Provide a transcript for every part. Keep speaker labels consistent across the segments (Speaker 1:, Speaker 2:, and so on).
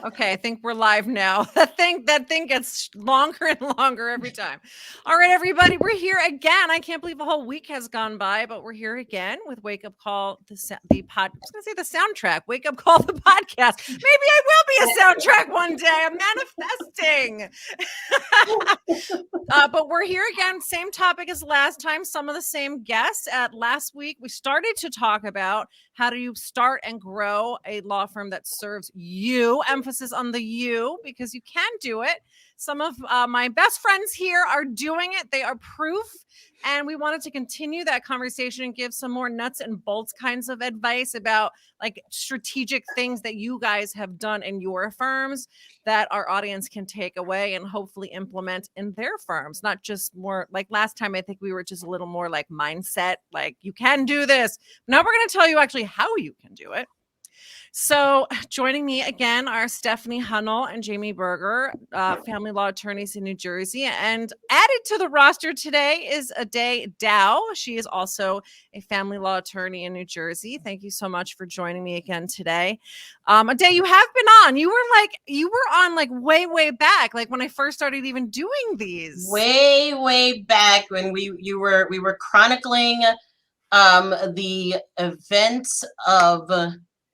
Speaker 1: Okay, I think we're live now. That thing gets longer and longer every time. All right, everybody, we're here again. I can't believe a whole week has gone by, but we're here again with Wake Up Call, I was gonna say the soundtrack. Wake Up Call, the podcast. Maybe I will be a soundtrack one day. I'm manifesting. But we're here again. Same topic as last time. Some of the same guests. Last week, we started to talk about how do you start and grow a law firm that serves you. Emphasis on the you, because you can do it. Some of my best friends here are doing it. They are proof. And we wanted to continue that conversation and give some more nuts and bolts kinds of advice about like strategic things that you guys have done in your firms that our audience can take away and hopefully implement in their firms. Not just more like last time, I think we were just a little more like mindset, like you can do this. Now we're going to tell you actually how you can do it. So joining me again are Stephanie Hunnell and Jamie Berger, family law attorneys in New Jersey. And added to the roster today is Attorneys Dow. She is also a family law attorney in New Jersey. Thank you so much for joining me again today. Attorney, you have been on. You were on like way back, like when I first started even doing these.
Speaker 2: Way back when we were chronicling the events of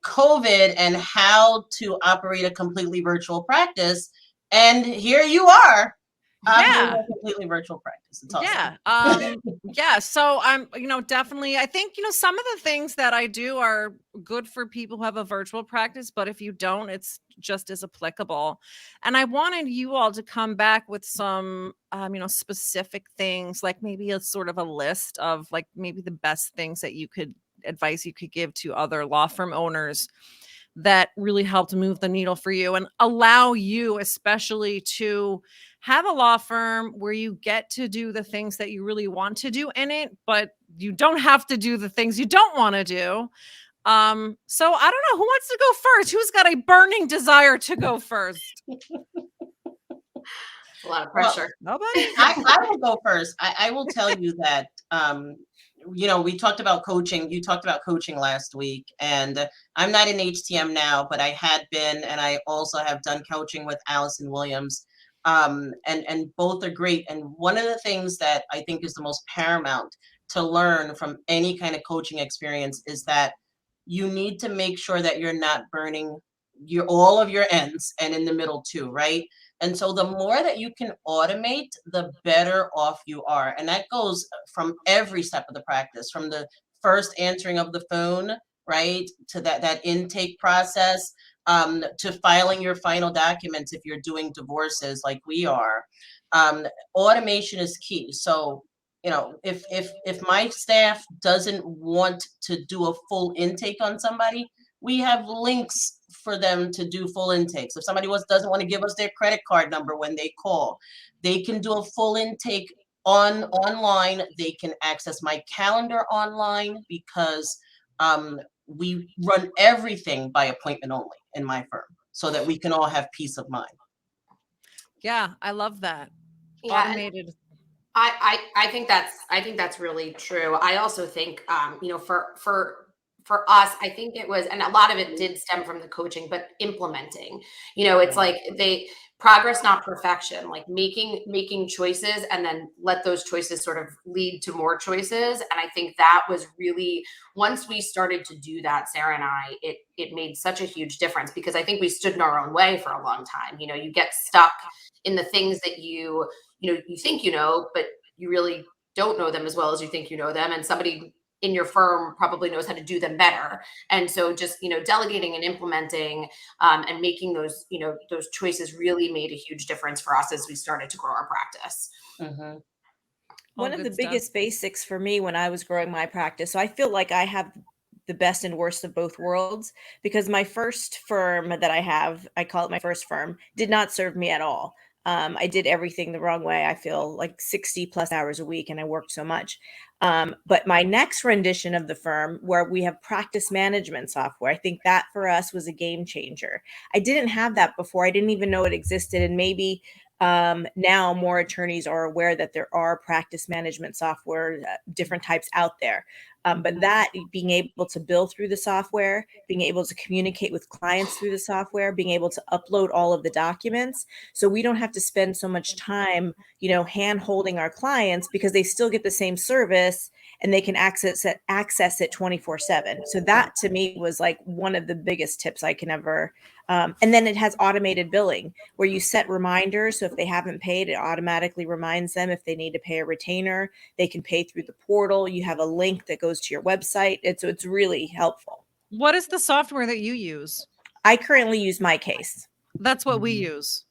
Speaker 2: COVID and how to operate a completely virtual practice. And here you are.
Speaker 1: Yeah.
Speaker 2: A completely virtual practice. It's awesome.
Speaker 1: Yeah. Yeah. So I'm, definitely, I think, some of the things that I do are good for people who have a virtual practice, but if you don't, it's just as applicable. And I wanted you all to come back with some, specific things, like maybe a sort of a list of like maybe the best things that advice you could give to other law firm owners that really helped move the needle for you and allow you especially to have a law firm where you get to do the things that you really want to do in it, but you don't have to do the things you don't want to do. So I don't know who wants to go first. Who's got a burning desire to go first?
Speaker 3: A lot of pressure.
Speaker 1: Well, nobody.
Speaker 2: I will go first. I will tell you that we talked about coaching. You talked about coaching last week, and I'm not in HTM now, but I had been, and I also have done coaching with Allison Williams, and both are great. And one of the things that I think is the most paramount to learn from any kind of coaching experience is that you need to make sure that you're not burning all of your ends and in the middle too, right? And so the more that you can automate, the better off you are. And that goes from every step of the practice, from the first answering of the phone, right, to that intake process, to filing your final documents if you're doing divorces like we are. Automation is key. So, if my staff doesn't want to do a full intake on somebody, we have links for them to do full intakes. If somebody doesn't want to give us their credit card number when they call, they can do a full intake online. They can access my calendar online because we run everything by appointment only in my firm so that we can all have peace of mind.
Speaker 1: Yeah, I love that.
Speaker 3: Yeah,
Speaker 1: automated.
Speaker 3: I think that's really true. I also think for us, I think it was, and a lot of it did stem from the coaching, but implementing, it's like progress, not perfection, like making choices and then let those choices sort of lead to more choices. And I think that was really, once we started to do that, Sarah and I, it made such a huge difference because I think we stood in our own way for a long time. You get stuck in the things that you think but you really don't know them as well as you think you know them. And somebody in your firm probably knows how to do them better. And so just, delegating and implementing and making those choices really made a huge difference for us as we started to grow our practice.
Speaker 2: Mm-hmm.
Speaker 4: One of the biggest basics for me when I was growing my practice, so I feel like I have the best and worst of both worlds because my first firm that I call it my first firm, did not serve me at all. I did everything the wrong way. I feel like 60 plus hours a week and I worked so much. But my next rendition of the firm where we have practice management software, I think that for us was a game changer. I didn't have that before. I didn't even know it existed. And maybe now more attorneys are aware that there are practice management software, different types out there. But that being able to bill through the software, being able to communicate with clients through the software, being able to upload all of the documents. So we don't have to spend so much time, hand holding our clients, because they still get the same service and they can access it 24/7. So that to me was like one of the biggest tips I can ever. And then it has automated billing where you set reminders. So if they haven't paid, it automatically reminds them. If they need to pay a retainer, they can pay through the portal. You have a link that goes to your website. It's really helpful.
Speaker 1: What is the software that you use?
Speaker 4: I currently use MyCase.
Speaker 1: That's what we use.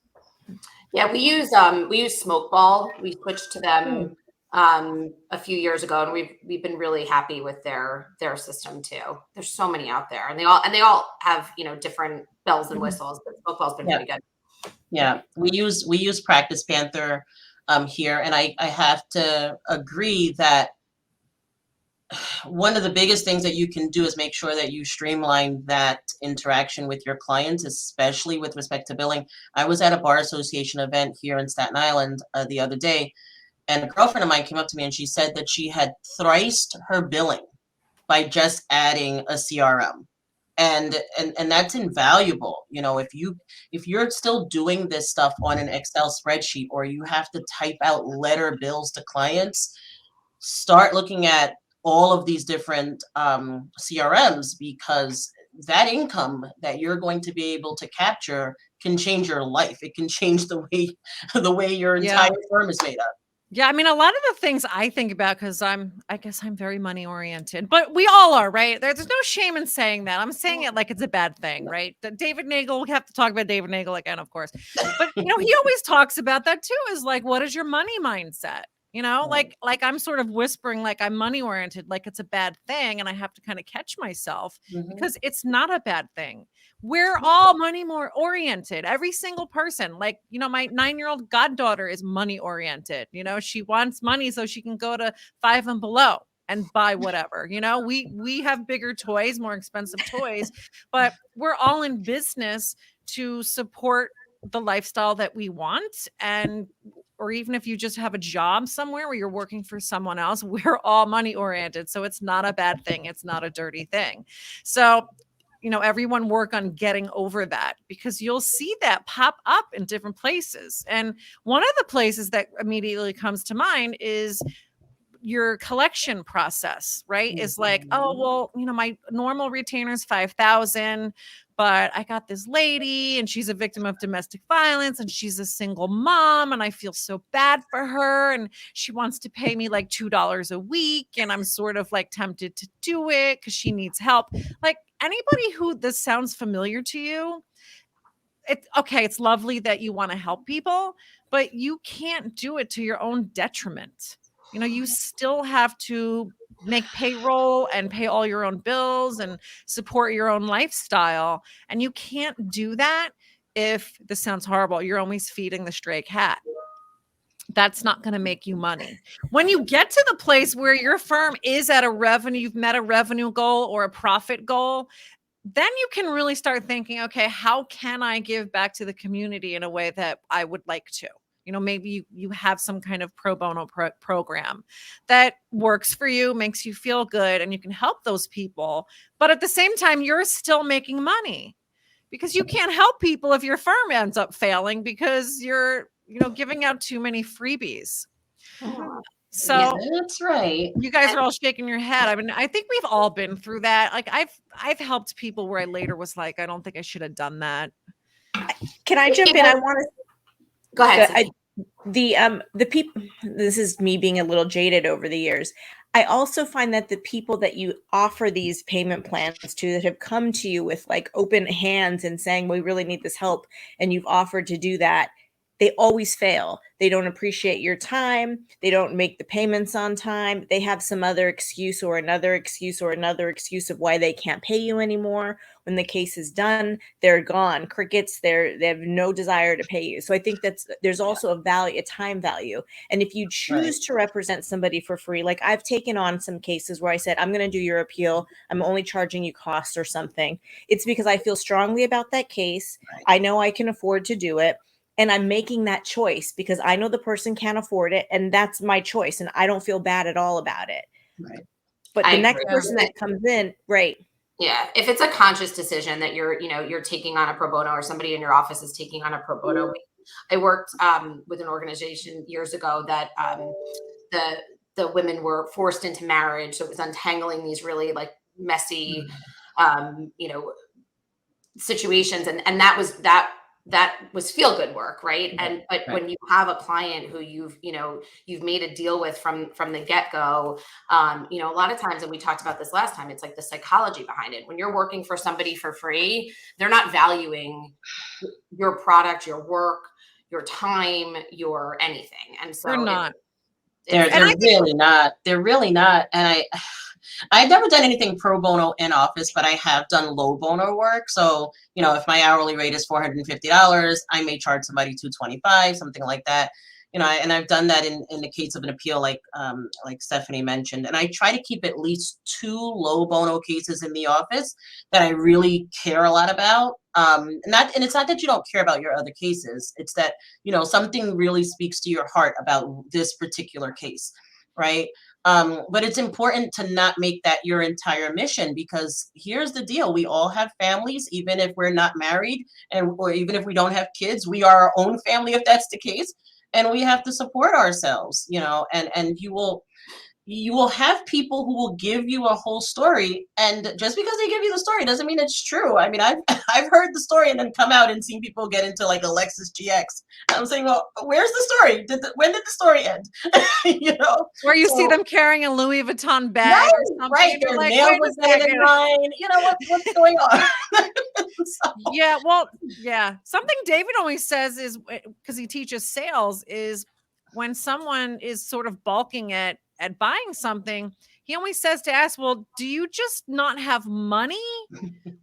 Speaker 3: Yeah, we use Smokeball. We switched to them a few years ago, and we've been really happy with their system too. There's so many out there, and they all have different bells and whistles. But Smokeball's been pretty good.
Speaker 2: Yeah, we use Practice Panther here, and I have to agree that one of the biggest things that you can do is make sure that you streamline that interaction with your clients, especially with respect to billing. I was at a bar association event here in Staten Island the other day, and a girlfriend of mine came up to me and she said that she had thriced her billing by just adding a CRM. And that's invaluable. If you're still doing this stuff on an Excel spreadsheet, or you have to type out letter bills to clients, start looking at all of these different CRMs, because that income that you're going to be able to capture can change your life. It can change the way your entire firm is made up.
Speaker 1: Yeah, I mean, a lot of the things I think about, because I guess I'm very money oriented, but we all are, right? There's no shame in saying that. I'm saying it like it's a bad thing, right? David Nagel, we have to talk about David Nagel again, of course. But, he always talks about that too, is like, what is your money mindset? Like I'm sort of whispering, like I'm money oriented, like it's a bad thing. And I have to kind of catch myself because it's not a bad thing. We're all money more oriented. Every single person, like, my 9-year-old goddaughter is money oriented. She wants money so she can go to Five and Below and buy whatever. We have bigger toys, more expensive toys, but we're all in business to support the lifestyle that we want. Or even if you just have a job somewhere where you're working for someone else, we're all money oriented. So it's not a bad thing. It's not a dirty thing. So, everyone work on getting over that, because you'll see that pop up in different places. And one of the places that immediately comes to mind is your collection process, right? Is like, oh, well, my normal retainer is $5,000, but I got this lady and she's a victim of domestic violence and she's a single mom and I feel so bad for her. And she wants to pay me like $2 a week. And I'm sort of like tempted to do it because she needs help. Like, anybody who this sounds familiar to you, it's lovely that you want to help people, but you can't do it to your own detriment. You still have to make payroll and pay all your own bills and support your own lifestyle. And you can't do that if, this sounds horrible, you're always feeding the stray cat. That's not going to make you money. When you get to the place where your firm is at you've met a revenue goal or a profit goal, then you can really start thinking, okay, how can I give back to the community in a way that I would like to? Maybe you have some kind of pro bono program that works for you, makes you feel good, and you can help those people. But at the same time, you're still making money, because you can't help people if your firm ends up failing because you're, giving out too many freebies. So
Speaker 2: yeah, that's right.
Speaker 1: You guys are all shaking your head. I mean, I think we've all been through that. Like I've helped people where I later was like, I don't think I should have done that.
Speaker 4: Can I jump in? I want to
Speaker 3: go ahead.
Speaker 4: The people, this is me being a little jaded over the years. I also find that the people that you offer these payment plans to, that have come to you with like open hands and saying, we really need this help, and you've offered to do that, they always fail. They don't appreciate your time. They don't make the payments on time. They have some other excuse or another excuse of why they can't pay you anymore. When the case is done, they're gone. Crickets, they have no desire to pay you. So I think there's also a time value. And if you choose to represent somebody for free, like I've taken on some cases where I said, I'm going to do your appeal. I'm only charging you costs or something. It's because I feel strongly about that case. I know I can afford to do it. And I'm making that choice because I know the person can't afford it, and that's my choice. And I don't feel bad at all about it.
Speaker 2: Right.
Speaker 4: But
Speaker 3: I
Speaker 4: the next
Speaker 3: agree.
Speaker 4: person that comes in, right.
Speaker 3: Yeah. If it's a conscious decision that you're taking on a pro bono, or somebody in your office is taking on a pro bono. I worked with an organization years ago that the women were forced into marriage. So it was untangling these really like messy, situations. And that was feel good work. Right. But when you have a client who you've made a deal with from the get go, a lot of times, and we talked about this last time, it's like the psychology behind it. When you're working for somebody for free, they're not valuing your product, your work, your time, your anything. And so
Speaker 1: They're not.
Speaker 2: They're really not. They're really not. And I've never done anything pro bono in office, but I have done low bono work. So, if my hourly rate is $450, I may charge somebody $225, something like that. And I've done that in the case of an appeal, like Stephanie mentioned. And I try to keep at least 2 low bono cases in the office that I really care a lot about. And it's not that you don't care about your other cases. It's that, something really speaks to your heart about this particular case, right? But it's important to not make that your entire mission, because here's the deal. We all have families, even if we're not married, or even if we don't have kids, we are our own family if that's the case. And we have to support ourselves, and you will have people who will give you a whole story, and just because they give you the story doesn't mean it's true. I mean, I've heard the story and then come out and seen people get into like a Lexus GX. I'm saying, well, where's the story? When did the story end?
Speaker 1: Where you see them carrying a Louis Vuitton bag or something.
Speaker 2: Right, their nails was better than mine. What's going on?
Speaker 1: Something David always says is, because he teaches sales, is when someone is sort of balking at buying something, he always says to ask, well, do you just not have money,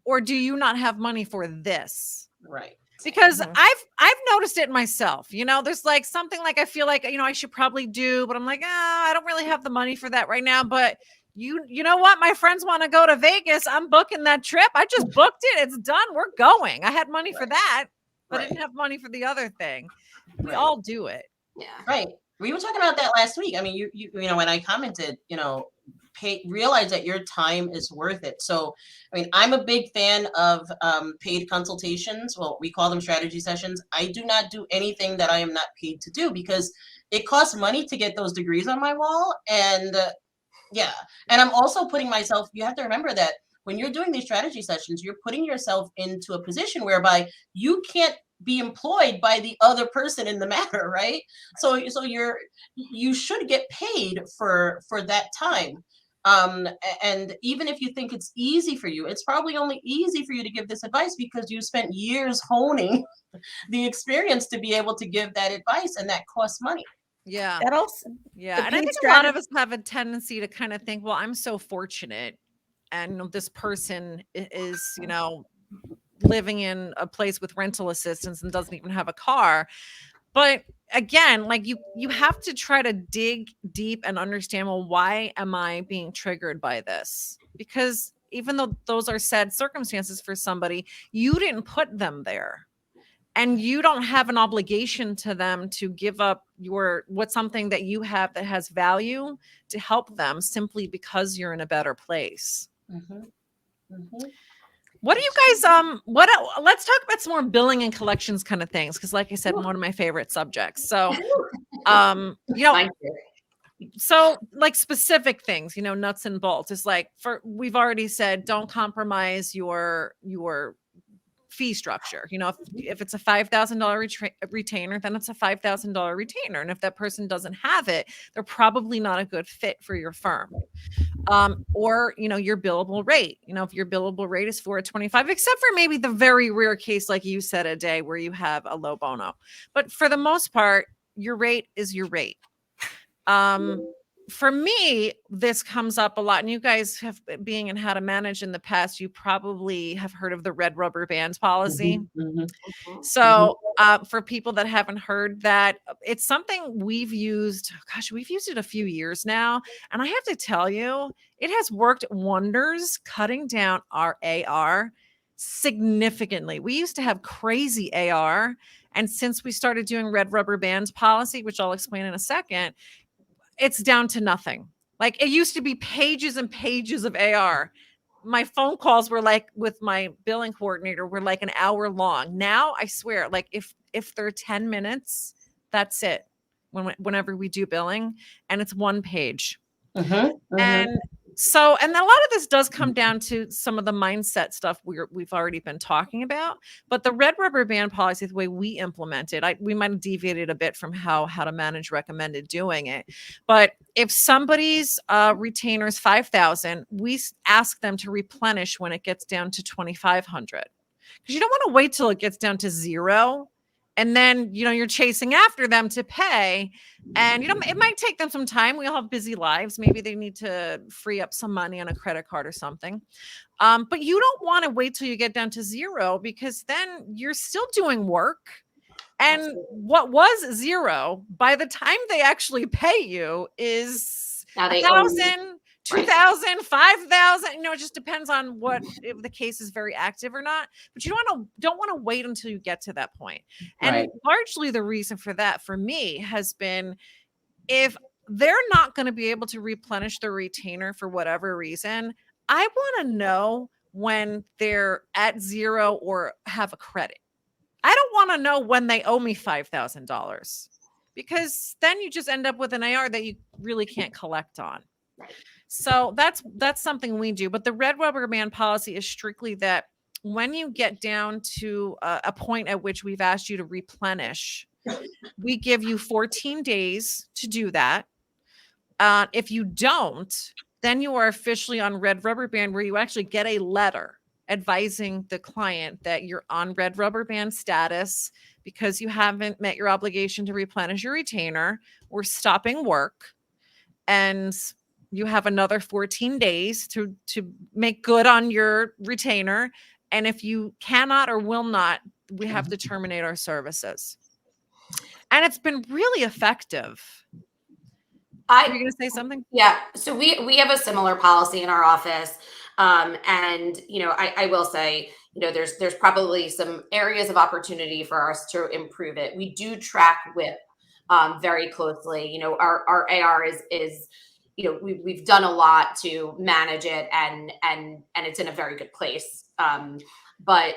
Speaker 1: or do you not have money for this?
Speaker 2: Right.
Speaker 1: Because I've noticed it myself. There's like something like I feel like, I should probably do, but I'm like, I don't really have the money for that right now. But you know what? My friends want to go to Vegas. I'm booking that trip. I just booked it. It's done. We're going. I had money for that, but I didn't have money for the other thing. We all do it.
Speaker 3: Yeah.
Speaker 2: Right. We were talking about that last week. I mean, you when I commented, realize that your time is worth it. So, I mean, I'm a big fan of paid consultations. Well, we call them strategy sessions. I do not do anything that I am not paid to do, because it costs money to get those degrees on my wall. And and I'm also putting myself, you have to remember that when you're doing these strategy sessions, you're putting yourself into a position whereby you can't be employed by the other person in the matter, right? So you should get paid for that time. And even if you think it's easy for you, it's probably only easy for you to give this advice because you spent years honing the experience to be able to give that advice, and that costs money.
Speaker 1: Yeah.
Speaker 4: That also,
Speaker 1: yeah. And I think a lot of us have a tendency to kind of think, well, I'm so fortunate, and this person is, living in a place with rental assistance and doesn't even have a car. But again, like you have to try to dig deep and understand, well, why am I being triggered by this? Because even though those are sad circumstances for somebody, you didn't put them there. And you don't have an obligation to them to give up what's something that you have that has value to help them simply because you're in a better place.
Speaker 2: Mm-hmm. Mm-hmm.
Speaker 1: What do you guys, let's talk about some more billing and collections kind of things. Cause like I said, one of my favorite subjects. So, so like specific things, nuts and bolts. It's like we've already said, don't compromise your fee structure. If it's a $5,000 retainer, then it's a $5,000 retainer. And if that person doesn't have it, they're probably not a good fit for your firm. Or, your billable rate, if your billable rate is $425, except for maybe the very rare case, like you said, a day where you have a low bono. But for the most part, your rate is your rate. For me, this comes up a lot, and you guys have, being in how to manage in the past, you probably have heard of the red rubber bands policy.
Speaker 2: Mm-hmm.
Speaker 1: So for people that haven't heard that, it's something we've used. We've used it a few years now. And I have to tell you, it has worked wonders cutting down our AR significantly. We used to have crazy AR. And since we started doing red rubber bands policy, which I'll explain in a second, it's down to nothing. Like it used to be pages and pages of AR. My phone calls were like with my billing coordinator were like an hour long. Now I swear, like if they're 10 minutes, that's it. Whenever we do billing, and it's one page. And so, and a lot of this does come down to some of the mindset stuff we've already been talking about. But the red rubber band policy, the way we implement it, we might have deviated a bit from how to manage recommended doing it. But if somebody's retainer is $5,000, we ask them to replenish when it gets down to $2,500, because you don't want to wait till it gets down to zero. And then, you're chasing after them to pay. And, it might take them some time. We all have busy lives. Maybe they need to free up some money on a credit card or something. But you don't want to wait till you get down to zero, because then you're still doing work. And what was zero, by the time they actually pay you, is $1,000, $2,000, $5,000. It just depends on if the case is very active or not. But you don't want to wait until you get to that point. And largely the reason for that, for me, has been if they're not going to be able to replenish the retainer for whatever reason, I want to know when they're at zero or have a credit. I don't want to know when they owe me $5,000, because then you just end up with an AR that you really can't collect on. So that's something we do. But the red rubber band policy is strictly that when you get down to a point at which we've asked you to replenish, we give you 14 days to do that. If you don't, then you are officially on red rubber band, where you actually get a letter advising the client that you're on red rubber band status because you haven't met your obligation to replenish your retainer. We're stopping work, and you have another 14 days to make good on your retainer. And if you cannot or will not, we have to terminate our services. And it's been really effective. Are you going to say something?
Speaker 3: Yeah. So we have a similar policy in our office. And, I will say, there's probably some areas of opportunity for us to improve it. We do track WIP very closely. Our AR is we've done a lot to manage it, and it's in a very good place. But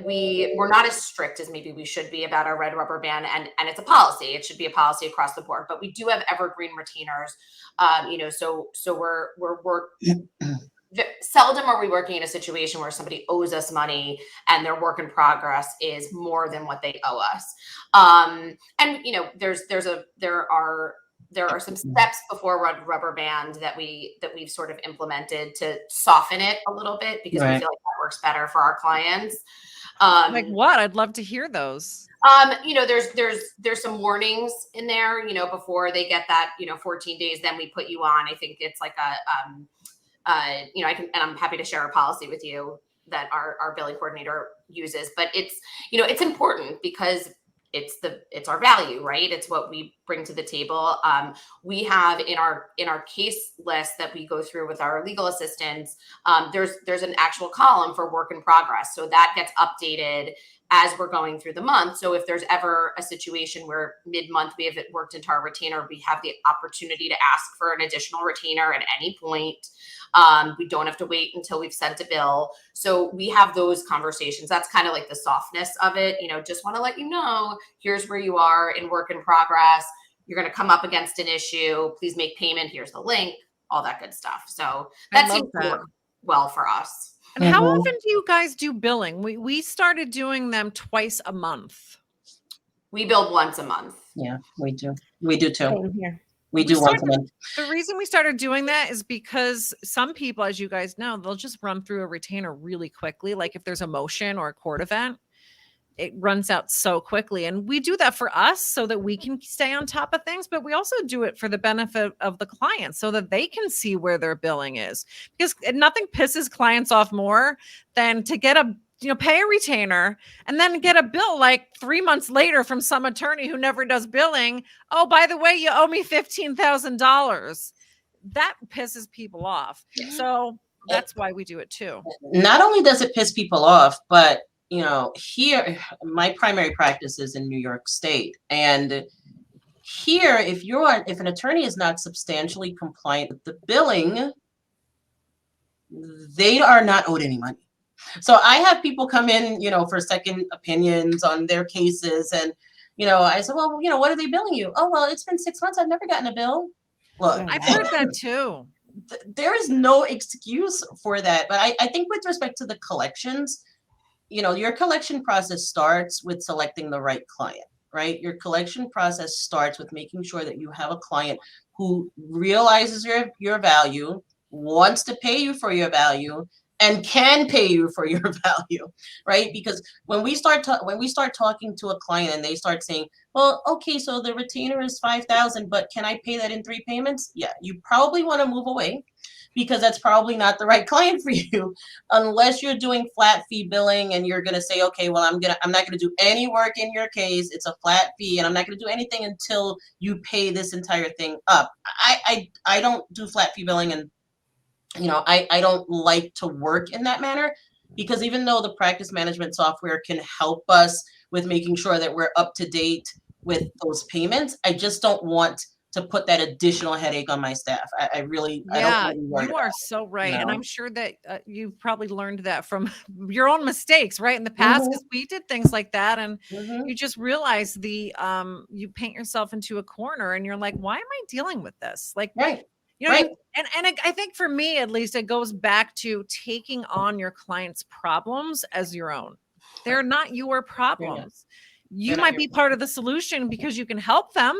Speaker 3: we're not as strict as maybe we should be about our red rubber band, and it's a policy. It should be a policy across the board. But we do have evergreen retainers. So we're seldom are we working in a situation where somebody owes us money and their work in progress is more than what they owe us. There are some steps before rubber band that we've sort of implemented to soften it a little bit, because we feel like that works better for our clients.
Speaker 1: Like what? I'd love to hear those.
Speaker 3: There's some warnings in there, before they get that, 14 days, then we put you on. I think it's like and I'm happy to share a policy with you that our billing coordinator uses, but it's important because it's our value, right? It's what we bring to the table. We have in our case list that we go through with our legal assistants, there's an actual column for work in progress. So that gets updated as we're going through the month. So if there's ever a situation where mid-month we haven't worked into our retainer, we have the opportunity to ask for an additional retainer at any point. We don't have to wait until we've sent a bill. So we have those conversations. That's kind of like the softness of it. Just want to let you know, here's where you are in work in progress. You're going to come up against an issue. Please make payment. Here's the link, all that good stuff. So that seems to work well for us.
Speaker 1: And how often do you guys do billing? We started doing them twice a month.
Speaker 3: We bill once a month.
Speaker 2: Yeah, we do. We do too.
Speaker 4: Here.
Speaker 2: We do once a month.
Speaker 1: The reason we started doing that is because some people, as you guys know, they'll just run through a retainer really quickly. Like if there's a motion or a court event, it runs out so quickly. And we do that for us so that we can stay on top of things, but we also do it for the benefit of the client so that they can see where their billing is. Because nothing pisses clients off more than to get pay a retainer and then get a bill like 3 months later from some attorney who never does billing. Oh, by the way, you owe me $15,000. That pisses people off. So that's why we do it too.
Speaker 2: Not only does it piss people off, but here, my primary practice is in New York State. And Here, if an attorney is not substantially compliant with the billing, they are not owed any money. So I have people come in, for second opinions on their cases. And, I said, well, what are they billing you? Oh, well, it's been 6 months. I've never gotten a bill. Look,
Speaker 1: I've heard that too.
Speaker 2: There is no excuse for that. But I think with respect to the collections, your collection process starts with selecting the right client, right? Your collection process starts with making sure that you have a client who realizes your value, wants to pay you for your value, and can pay you for your value, right? Because when we start talking to a client and they start saying, well, okay, so the retainer is $5,000, but can I pay that in 3 payments? Yeah, you probably want to move away, because that's probably not the right client for you, unless you're doing flat fee billing and you're going to say, okay, well, I'm not going to do any work in your case. It's a flat fee and I'm not going to do anything until you pay this entire thing up. I don't do flat fee billing, and I don't like to work in that manner, because even though the practice management software can help us with making sure that we're up to date with those payments, I just don't want to put that additional headache on my staff. I really, I
Speaker 1: Yeah,
Speaker 2: don't really
Speaker 1: you are so right. And
Speaker 2: know?
Speaker 1: I'm sure that you've probably learned that from your own mistakes, right? In the past, because we did things like that. And you just realize you paint yourself into a corner and you're like, why am I dealing with this? Like,
Speaker 2: Right.
Speaker 1: and I think for me, at least, it goes back to taking on your client's problems as your own. They're not your problems. You might be part of the solution because you can help them,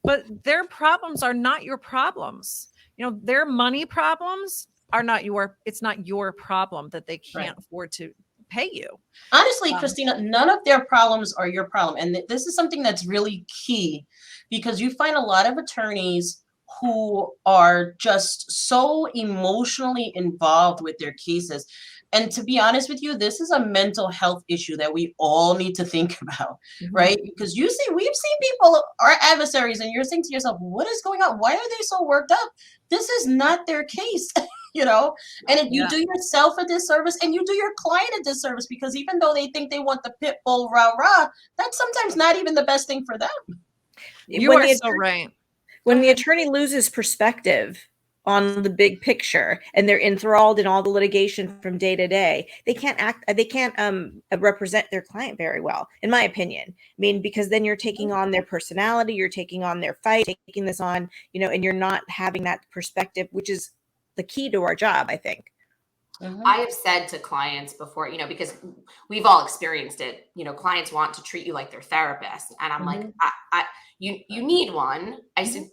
Speaker 1: but their problems are not your problems. Their money problems it's not your problem that they can't afford to pay you.
Speaker 2: Honestly, Christina, none of their problems are your problem. And this is something that's really key, because you find a lot of attorneys who are just so emotionally involved with their cases. And to be honest with you, this is a mental health issue that we all need to think about, right? Because we've seen people, our adversaries, and you're saying to yourself, what is going on? Why are they so worked up? This is not their case, and you do yourself a disservice and you do your client a disservice, because even though they think they want the pit bull rah-rah, that's sometimes not even the best thing for them.
Speaker 1: You are so right.
Speaker 4: When the attorney loses perspective on the big picture and they're enthralled in all the litigation from day to day, they can't represent their client very well, in my opinion. I mean, because then you're taking on their personality, you're taking on their fight, taking this on, and you're not having that perspective, which is the key to our job, I think.
Speaker 3: I have said to clients before, because we've all experienced it, clients want to treat you like their therapist. And I'm like, you need one. I said,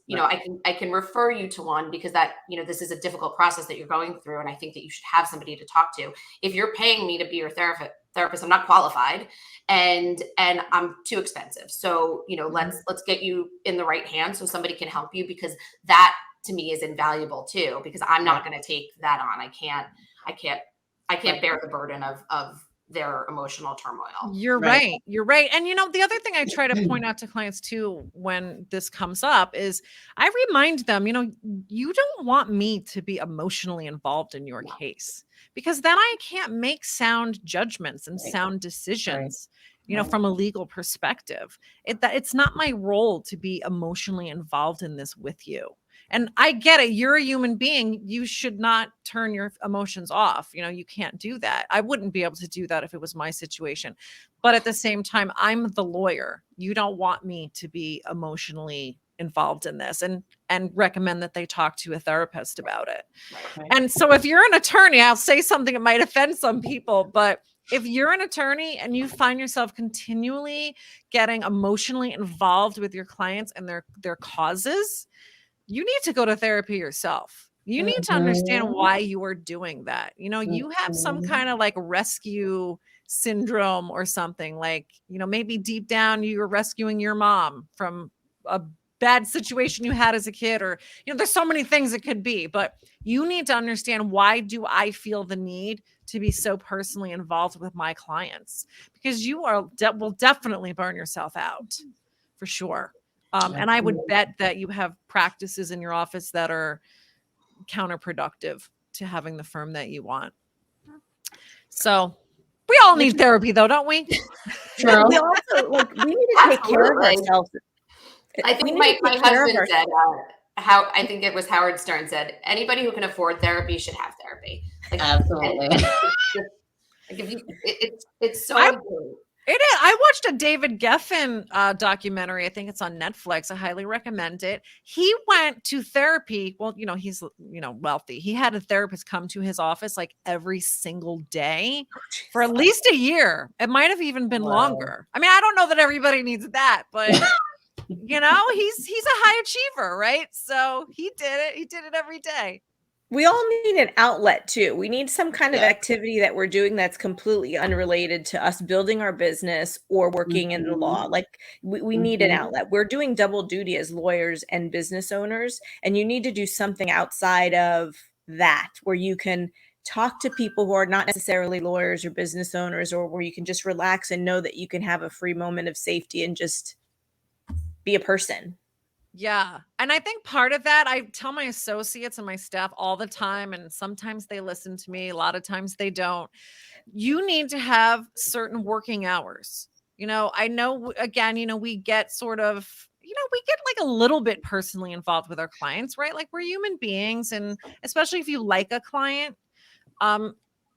Speaker 3: I can refer you to one, because that, this is a difficult process that you're going through. And I think that you should have somebody to talk to. If you're paying me to be your therapist, I'm not qualified and I'm too expensive. So, let's get you in the right hands so somebody can help you, because that to me is invaluable too, because I'm not going to take that on. I can't bear the burden of their emotional turmoil.
Speaker 1: You're right. You're right. And the other thing I try to point out to clients too, when this comes up, is I remind them, you don't want me to be emotionally involved in your case, because then I can't make sound judgments and sound decisions, from a legal perspective. It's not my role to be emotionally involved in this with you. And I get it. You're a human being. You should not turn your emotions off. You can't do that. I wouldn't be able to do that if it was my situation. But at the same time, I'm the lawyer. You don't want me to be emotionally involved in this, and recommend that they talk to a therapist about it. And so if you're an attorney, I'll say something that might offend some people, but if you're an attorney and you find yourself continually getting emotionally involved with your clients and their causes, you need to go to therapy yourself. You need to understand why you are doing that. You have some kind of like rescue syndrome or something, like, maybe deep down you were rescuing your mom from a bad situation you had as a kid, or, there's so many things it could be, but you need to understand, why do I feel the need to be so personally involved with my clients? Because you will definitely burn yourself out for sure. And I would bet that you have practices in your office that are counterproductive to having the firm that you want. So we all need therapy though, don't we?
Speaker 4: We also, we need to take care of ourselves.
Speaker 3: I
Speaker 4: We
Speaker 3: think
Speaker 4: need to
Speaker 3: my
Speaker 4: take care of
Speaker 3: husband said, how I think it was Howard Stern said, anybody who can afford therapy should have therapy. Like,
Speaker 2: Absolutely.
Speaker 3: and like if you, it's so
Speaker 1: I
Speaker 3: important.
Speaker 1: It is. I watched a David Geffen documentary. I think it's on Netflix. I highly recommend it. He went to therapy. Well, he's wealthy. He had a therapist come to his office like every single day for at least a year. It might have even been longer. I mean, I don't know that everybody needs that, but he's a high achiever, right? So he did it. He did it every day.
Speaker 4: We all need an outlet too. We need some kind of
Speaker 2: Yeah.
Speaker 4: activity that we're doing that's completely unrelated to us building our business or working in the law. Like we need an outlet. We're doing double duty as lawyers and business owners, and you need to do something outside of that where you can talk to people who are not necessarily lawyers or business owners, or where you can just relax and know that you can have a free moment of safety and just be a person.
Speaker 1: Yeah. And I think part of that, I tell my associates and my staff all the time, and sometimes they listen to me, a lot of times they don't. You need to have certain working hours. I know, again, we get sort of, we get like a little bit personally involved with our clients, right? Like we're human beings. And especially if you like a client,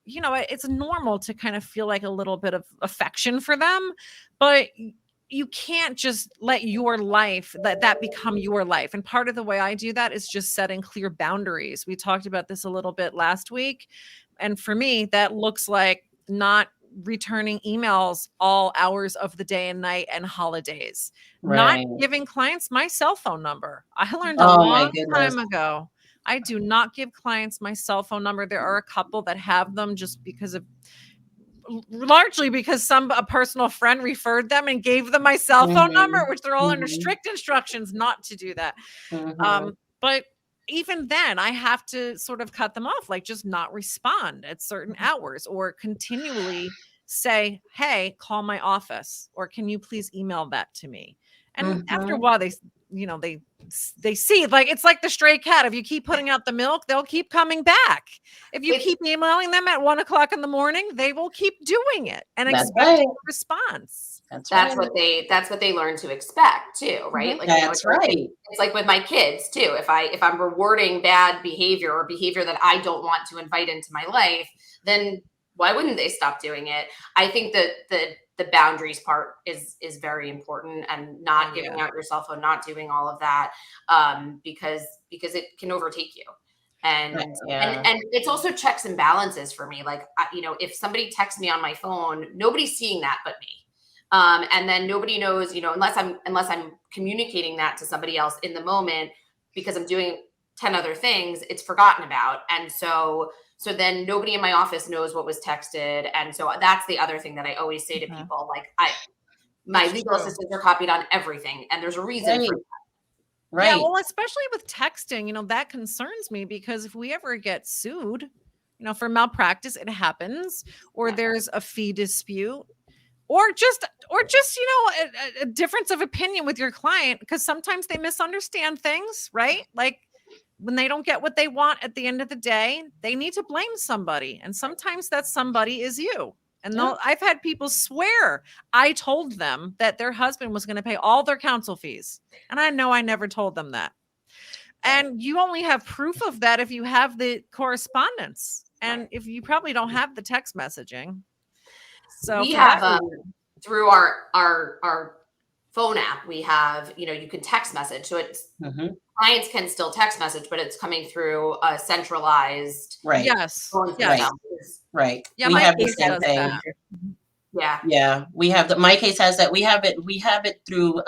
Speaker 1: it's normal to kind of feel like a little bit of affection for them, but you can't just let your life that become your life. And part of the way I do that is just setting clear boundaries. We talked about this a little bit last week. And for me, that looks like not returning emails all hours of the day and night and holidays, not giving clients my cell phone number. I learned a long time ago. I do not give clients my cell phone number. There are a couple that have them just largely because a personal friend referred them and gave them my cell phone number, which they're all under strict instructions not to do that. But even then I have to sort of cut them off, like just not respond at certain hours or continually say, hey, call my office, or can you please email that to me? And after a while, they see, like, it's like the stray cat. If you keep putting out the milk, they'll keep coming back. If you keep emailing them at 1:00 in the morning, they will keep doing it and expecting a response.
Speaker 3: That's what they learn to expect too, right? Like
Speaker 2: that's right.
Speaker 3: It's like with my kids too. If I'm rewarding bad behavior or behavior that I don't want to invite into my life, then why wouldn't they stop doing it? I think that the boundaries part is very important, and not giving out your cell phone, not doing all of that, because it can overtake you. And it's also checks and balances for me. Like, if somebody texts me on my phone, nobody's seeing that but me. And then nobody knows, unless I'm communicating that to somebody else in the moment, because I'm doing 10 other things, it's forgotten about. And so then nobody in my office knows what was texted. And so that's the other thing that I always say to people, like, my legal assistants are copied on everything, and there's a reason for that.
Speaker 1: Right. Yeah, well, especially with texting, that concerns me, because if we ever get sued, for malpractice, it happens, or there's a fee dispute, or just a difference of opinion with your client, because sometimes they misunderstand things, right? Like when they don't get what they want at the end of the day, they need to blame somebody, and sometimes that somebody is you. And I've had people swear I told them that their husband was going to pay all their counsel fees, and I know I never told them that. And you only have proof of that if you have the correspondence, and if you probably don't have the text messaging. So
Speaker 3: we have through our phone app, we have, you can text message. So it's clients can still text message, but it's coming through a centralized
Speaker 2: phone system. Right.
Speaker 1: Yeah,
Speaker 2: we have the same thing.
Speaker 3: Yeah.
Speaker 2: Yeah. We have my case has that. We have it through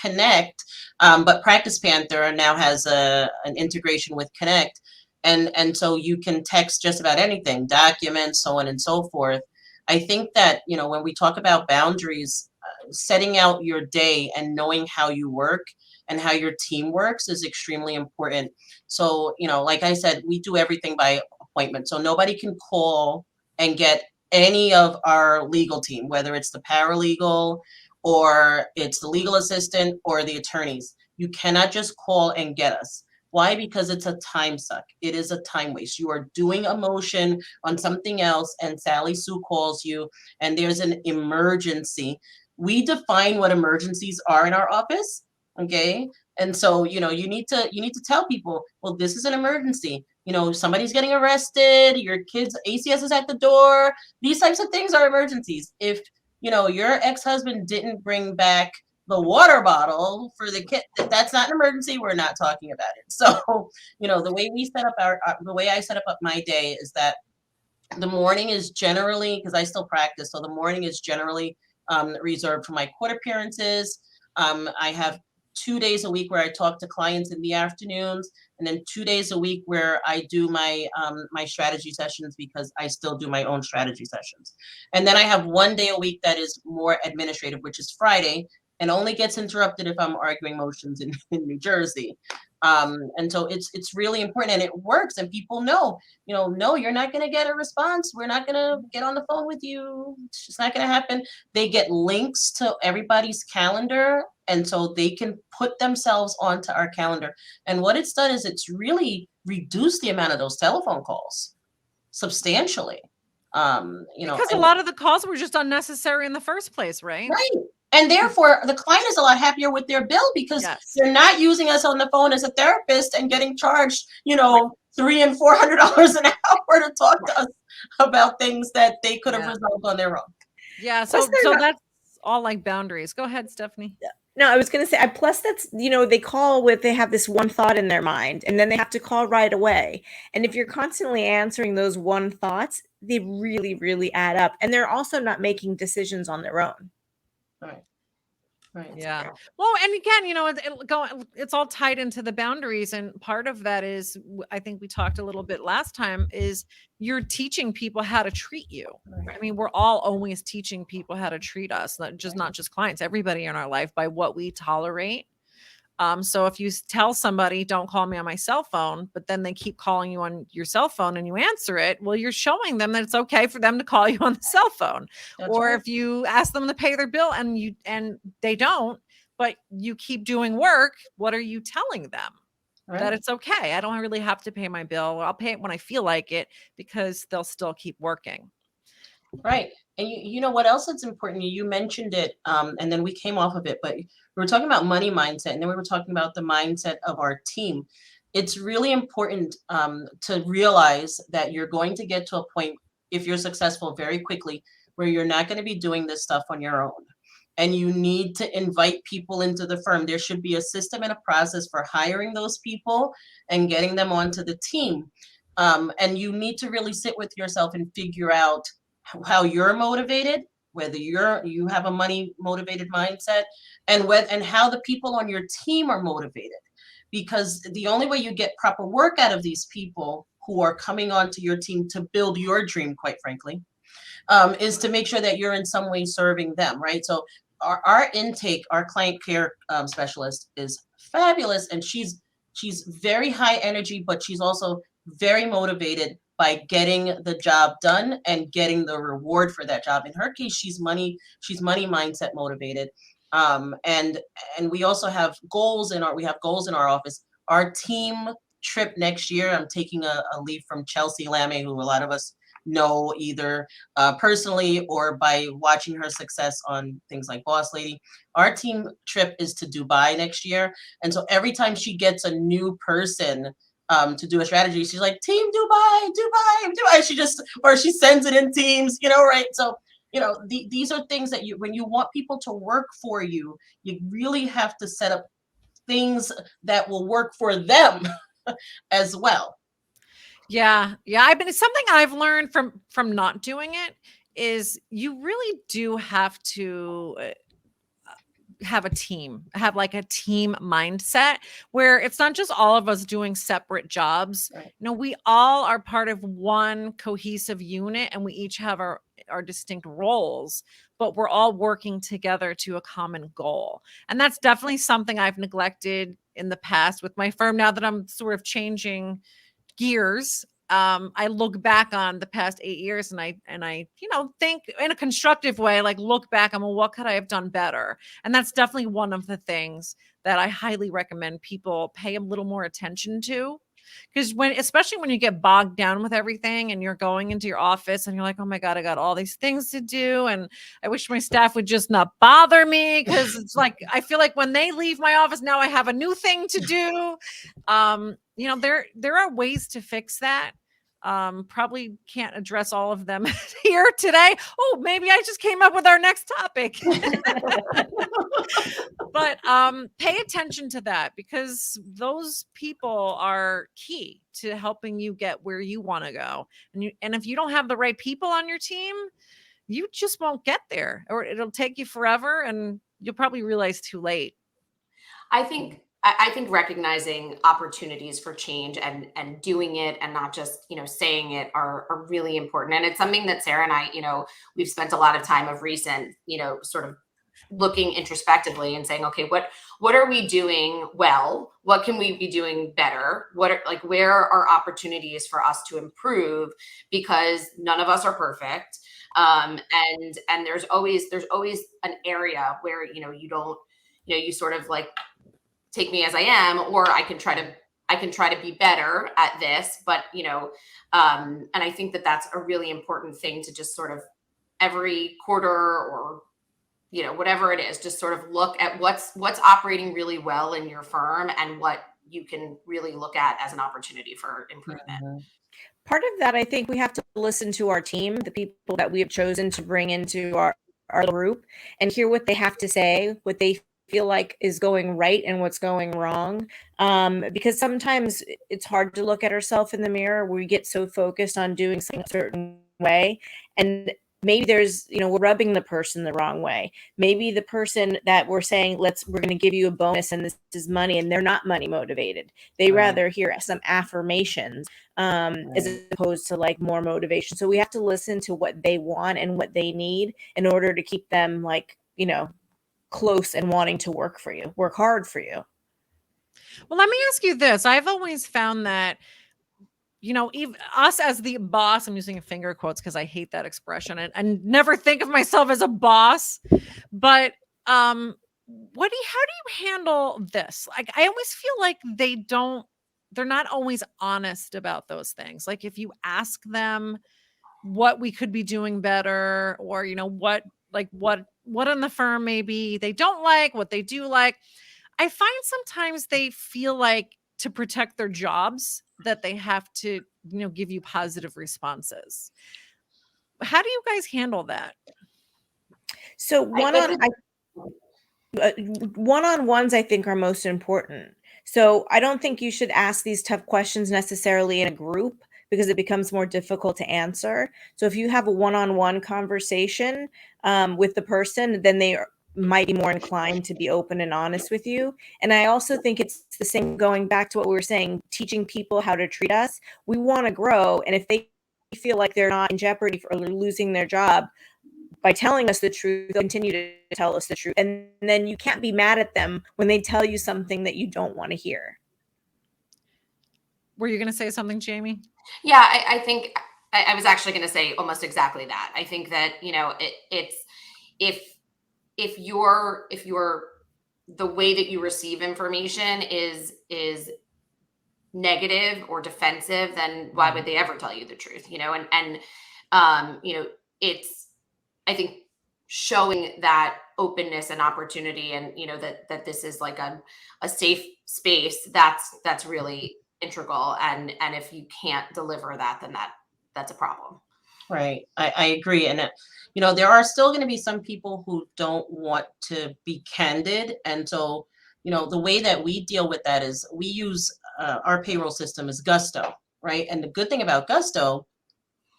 Speaker 2: Connect, but Practice Panther now has an integration with Connect. And so you can text just about anything, documents, so on and so forth. I think that, when we talk about boundaries, setting out your day and knowing how you work and how your team works is extremely important. So, like I said, we do everything by appointment. So nobody can call and get any of our legal team, whether it's the paralegal or it's the legal assistant or the attorneys. You cannot just call and get us. Why? Because it's a time suck. It is a time waste. You are doing a motion on something else, and Sally Sue calls you, and there's an emergency. We define what emergencies are in our office, Okay. And so, you need to tell people, well, this is an emergency. Somebody's getting arrested, your kid's ACS is at the door. These types of things are emergencies. If, your ex-husband didn't bring back the water bottle for the kid, that's not an emergency. We're not talking about it. So, the way we set up the way I set up my day is that the morning is generally, because I still practice, so the morning is generally reserved for my court appearances. I have 2 days a week where I talk to clients in the afternoons, and then 2 days a week where I do my my strategy sessions, because I still do my own strategy sessions. And then I have 1 day a week that is more administrative, which is Friday, and only gets interrupted if I'm arguing motions in New Jersey. And so it's really important, and it works, and people know, no, you're not going to get a response. We're not going to get on the phone with you. It's just not going to happen. They get links to everybody's calendar, and so they can put themselves onto our calendar. And what it's done is it's really reduced the amount of those telephone calls substantially.
Speaker 1: Because a lot of the calls were just unnecessary in the first place, right?
Speaker 2: Right. And therefore, the client is a lot happier with their bill, because
Speaker 1: Yes.
Speaker 2: they're not using us on the phone as a therapist and getting charged, $300 and $400 an hour to talk to us about things that they could have resolved on their own.
Speaker 1: Yeah. So that's all like boundaries. Go ahead, Stephanie.
Speaker 4: No, I was going to say, plus that's, they call they have this one thought in their mind, and then they have to call right away. And if you're constantly answering those one thoughts, they really, really add up. And they're also not making decisions on their own.
Speaker 2: Right.
Speaker 1: Yeah. Well, and again, it's all tied into the boundaries. And part of that is, I think we talked a little bit last time, is you're teaching people how to treat you.
Speaker 2: Right.
Speaker 1: I mean, we're all always teaching people how to treat us, not just clients, everybody in our life, by what we tolerate. So if you tell somebody, don't call me on my cell phone, but then they keep calling you on your cell phone and you answer it, well, you're showing them that it's okay for them to call you on the cell phone. Or if you ask them to pay their bill and they don't, but you keep doing work, what are you telling them? Right. That it's okay. I don't really have to pay my bill. I'll pay it when I feel like it, because they'll still keep working.
Speaker 2: Right. And you know what else is important? You mentioned it, and then we came off of it, but we were talking about money mindset, and then we were talking about the mindset of our team. It's really important to realize that you're going to get to a point, if you're successful, very quickly, where you're not going to be doing this stuff on your own. And you need to invite people into the firm. There should be a system and a process for hiring those people and getting them onto the team. And you need to really sit with yourself and figure out how you're motivated, whether you have a money motivated mindset, and how the people on your team are motivated. Because the only way you get proper work out of these people who are coming onto your team to build your dream, quite frankly, is to make sure that you're in some way serving them, right? So our intake, our client care specialist is fabulous, and she's very high energy, but she's also very motivated by getting the job done and getting the reward for that job. In her case, she's money mindset motivated. And we also have goals in our office. Our team trip next year, I'm taking a leave from Chelsea Lamé, who a lot of us know either personally or by watching her success on things like Boss Lady. Our team trip is to Dubai next year. And so every time she gets a new person to do a strategy, she's like, Team Dubai. She sends it in teams, right? So, these are things that when you want people to work for you, you really have to set up things that will work for them as well.
Speaker 1: Yeah. Something I've learned from not doing it is you really do have to have a team, have like a team mindset where it's not just all of us doing separate jobs.
Speaker 2: Right.
Speaker 1: We all are part of one cohesive unit, and we each have our distinct roles, but we're all working together to a common goal. And that's definitely something I've neglected in the past with my firm. Now that I'm sort of changing gears, I look back on the past 8 years and I think in a constructive way, like look back on, well, what could I have done better? And that's definitely one of the things that I highly recommend people pay a little more attention to. Because especially when you get bogged down with everything and you're going into your office and you're like, oh my God, I got all these things to do. And I wish my staff would just not bother me, because it's like, I feel like when they leave my office, now I have a new thing to do. There are ways to fix that. Probably can't address all of them here today. Oh, maybe I just came up with our next topic. But pay attention to that, because those people are key to helping you get where you want to go. And if you don't have the right people on your team, you just won't get there, or it'll take you forever and you'll probably realize too late.
Speaker 3: I think recognizing opportunities for change and doing it, and not just, saying it, are really important. And it's something that Sarah and I, we've spent a lot of time of recent, sort of looking introspectively and saying, okay, what are we doing well? What can we be doing better? Where are opportunities for us to improve? Because none of us are perfect. And there's always an area where, you don't, you sort of like, take me as I am, or I can try to be better at this. But, and I think that that's a really important thing to just sort of every quarter, or, whatever it is, just sort of look at what's operating really well in your firm and what you can really look at as an opportunity for improvement.
Speaker 2: Mm-hmm.
Speaker 4: Part of that, I think we have to listen to our team, the people that we have chosen to bring into our group, and hear what they have to say, what they feel like is going right and what's going wrong. Because sometimes it's hard to look at ourselves in the mirror. We get so focused on doing something a certain way, and maybe there's, we're rubbing the person the wrong way. Maybe the person that we're saying, we're going to give you a bonus and this is money, and they're not money motivated. They rather hear some affirmations as opposed to like more motivation. So we have to listen to what they want and what they need in order to keep them close and wanting to work hard for you.
Speaker 1: Well, let me ask you this. I've always found that, even us as the boss, I'm using finger quotes because I hate that expression and never think of myself as a boss. But how do you handle this? Like, I always feel like they're not always honest about those things. Like, if you ask them what we could be doing better, or, what in the firm maybe they don't like, what they do like, I find sometimes they feel like, to protect their jobs, that they have to, give you positive responses. How do you guys handle that?
Speaker 4: So one-on-ones, I think, are most important. So I don't think you should ask these tough questions necessarily in a group, because it becomes more difficult to answer. So if you have a one-on-one conversation with the person, then they might be more inclined to be open and honest with you. And I also think it's the same, going back to what we were saying, teaching people how to treat us. We want to grow. And if they feel like they're not in jeopardy for losing their job, by telling us the truth, they'll continue to tell us the truth. And then you can't be mad at them when they tell you something that you don't want to hear.
Speaker 1: Were you going to say something, Jamie?
Speaker 3: Yeah, I think I was actually going to say almost exactly that. I think that, it's if you're the way that you receive information is negative or defensive, then why would they ever tell you the truth? It's, I think, showing that openness and opportunity, and that this is like a safe space, that's really integral. And if you can't deliver that, then that's a problem.
Speaker 2: Right. I agree. And, there are still going to be some people who don't want to be candid. And so, the way that we deal with that is we use our payroll system is Gusto, right? And the good thing about Gusto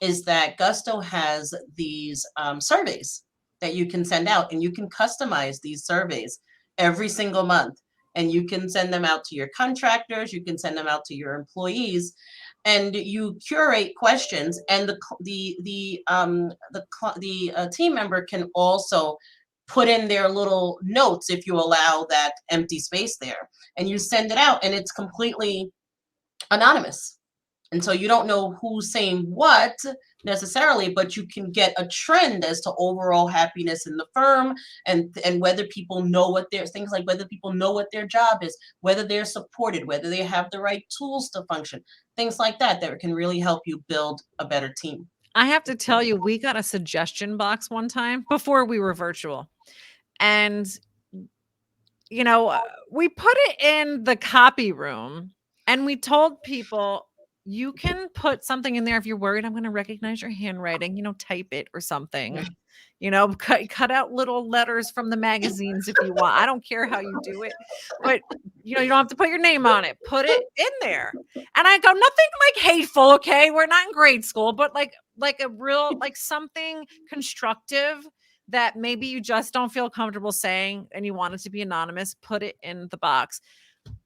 Speaker 2: is that Gusto has these surveys that you can send out, and you can customize these surveys every single month. And you can send them out to your contractors, you can send them out to your employees, and you curate questions. And the team member can also put in their little notes if you allow that empty space there, and you send it out, and it's completely anonymous. And so you don't know who's saying what, necessarily, but you can get a trend as to overall happiness in the firm, and whether people know what their things like whether people know what their job is, whether they're supported, whether they have the right tools to function, things like that can really help you build a better team.
Speaker 1: I have to tell you, we got a suggestion box one time before we were virtual, and we put it in the copy room, and we told people, you can put something in there if you're worried I'm going to recognize your handwriting, type it or something, cut out little letters from the magazines if you want. I don't care how you do it, but you don't have to put your name on it. Put it in there. And I go, nothing like hateful, okay? We're not in grade school, but like a real, like something constructive that maybe you just don't feel comfortable saying and you want it to be anonymous. Put it in the box.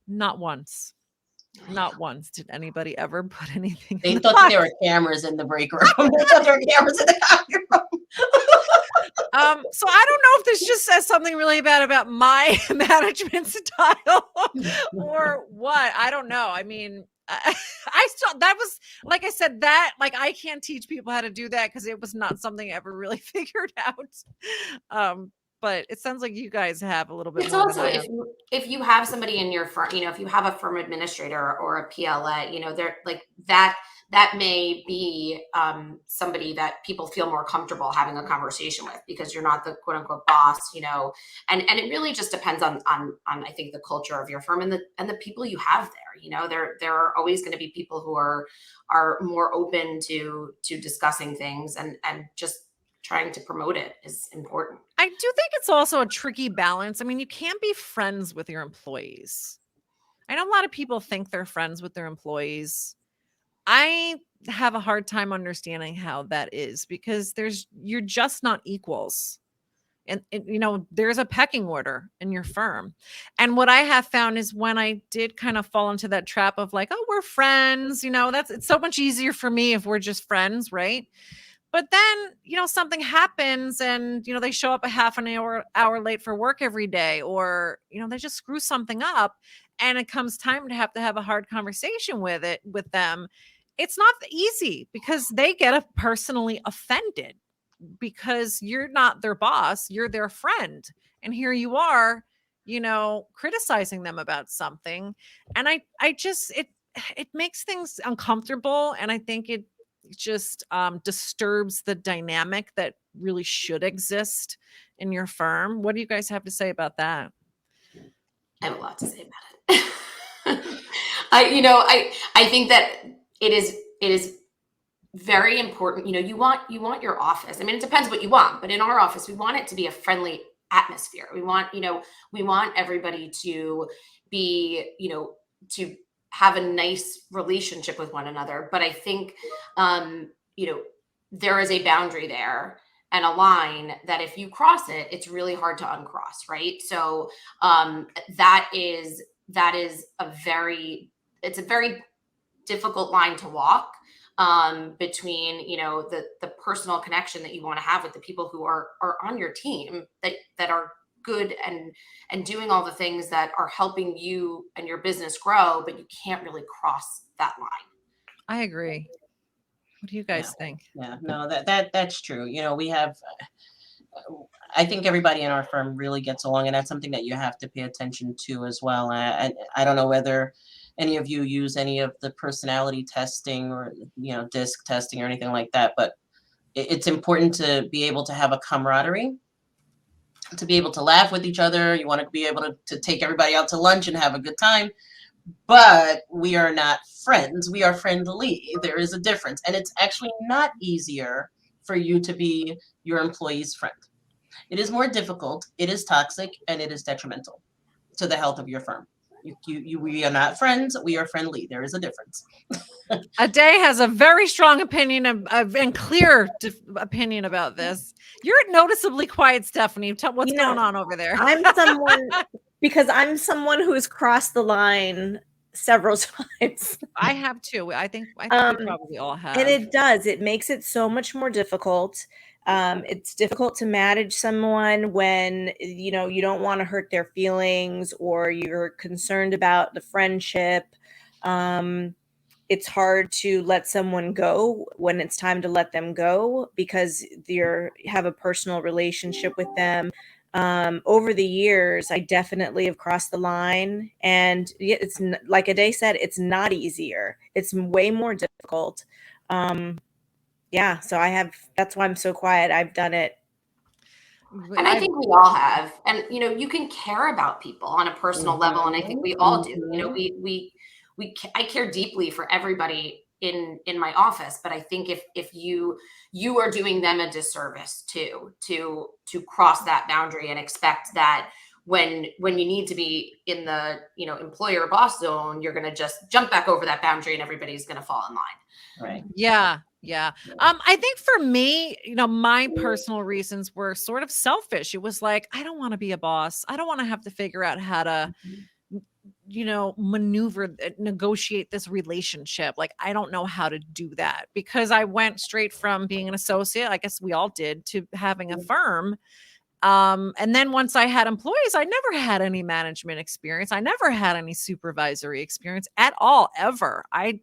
Speaker 1: Not once did anybody ever put anything
Speaker 2: They
Speaker 1: in the
Speaker 2: thought
Speaker 1: box.
Speaker 2: there were cameras in the break room. They thought there were cameras in the copy room.
Speaker 1: So I don't know if this just says something really bad about my management style or what. I don't know. I mean, I still, that was, like I said, that like I can't teach people how to do that because it was not something I ever really figured out. But it sounds like you guys have a little bit
Speaker 3: It's
Speaker 1: more
Speaker 3: also
Speaker 1: than I have.
Speaker 3: if you have somebody in your firm, if you have a firm administrator or a PLA, they're like that may be somebody that people feel more comfortable having a conversation with because you're not the quote unquote boss, and it really just depends on I think the culture of your firm and the people you have there. There are always going to be people who are more open to discussing things and just trying to promote it is important.
Speaker 1: I do think it's also a tricky balance. I mean, you can't be friends with your employees. I know a lot of people think they're friends with their employees. I have a hard time understanding how that is because you're just not equals. And there's a pecking order in your firm. And what I have found is when I did kind of fall into that trap of like, oh, we're friends, it's so much easier for me if we're just friends, right? But then, something happens and, they show up a half an hour late for work every day, or, they just screw something up and it comes time to have a hard conversation with them. It's not easy because they get personally offended because you're not their boss, you're their friend. And here you are, criticizing them about something. And I just, it makes things uncomfortable. And I think it just disturbs the dynamic that really should exist in your firm. What do you guys have to say about that?
Speaker 3: I have a lot to say about it. I think that it is very important. You want your office. I mean, it depends what you want, but in our office, we want it to be a friendly atmosphere. We want everybody to be, to have a nice relationship with one another. But I think, there is a boundary there and a line that if you cross it, it's really hard to uncross. Right. So that is a very difficult line to walk between, the personal connection that you want to have with the people who are on your team that are good and doing all the things that are helping you and your business grow, but you can't really cross that line.
Speaker 1: I agree. What do you guys think?
Speaker 2: Yeah, no, that's true. We have, I think everybody in our firm really gets along, and that's something that you have to pay attention to as well. I don't know whether any of you use any of the personality testing or, DISC testing or anything like that, but it's important to be able to have a camaraderie, to be able to laugh with each other. You want to be able to take everybody out to lunch and have a good time, but we are not friends. We are friendly. There is a difference. And it's actually not easier for you to be your employee's friend. It is more difficult. It is toxic, and it is detrimental to the health of your firm. We are not friends. We are friendly. There is a difference.
Speaker 1: Ade has a very strong opinion and clear opinion about this. You're noticeably quiet, Stephanie. Tell what's going on over there.
Speaker 4: I'm someone who's crossed the line several times.
Speaker 1: I have too. I think we probably all have.
Speaker 4: And it makes it so much more difficult. It's difficult to manage someone when, you don't want to hurt their feelings or you're concerned about the friendship. it's hard to let someone go when it's time to let them go, because you have a personal relationship with them. Over the years, I definitely have crossed the line, and it's like Ade said, it's not easier. It's way more difficult. Yeah, so that's why I'm so quiet. I've done it.
Speaker 3: And I think we all have, and you can care about people on a personal level, and I think we all do. I care deeply for everybody in my office, but I think if you are doing them a disservice too, to cross that boundary and expect that when you need to be in the employer boss zone, you're going to just jump back over that boundary and everybody's going to fall in line.
Speaker 2: Right.
Speaker 1: Yeah. I think for me, my personal reasons were sort of selfish. It was like, I don't want to be a boss. I don't want to have to figure out how to, maneuver, negotiate this relationship. Like, I don't know how to do that, because I went straight from being an associate, I guess we all did, to having a firm. And then once I had employees, I never had any management experience. I never had any supervisory experience at all, ever. I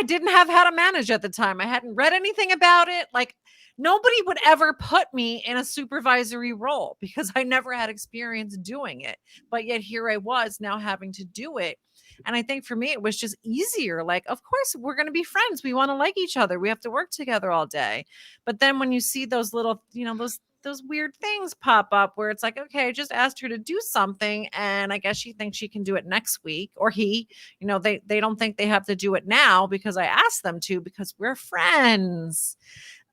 Speaker 1: didn't have how to manage at the time. I hadn't read anything about it. Like, nobody would ever put me in a supervisory role because I never had experience doing it. But yet here I was now having to do it. And I think for me, it was just easier. Like, of course, we're going to be friends. We want to like each other. We have to work together all day. But then when you see those little, those weird things pop up where it's like, okay, I just asked her to do something, and I guess she thinks she can do it next week, or he, they don't think they have to do it now because I asked them to, because we're friends.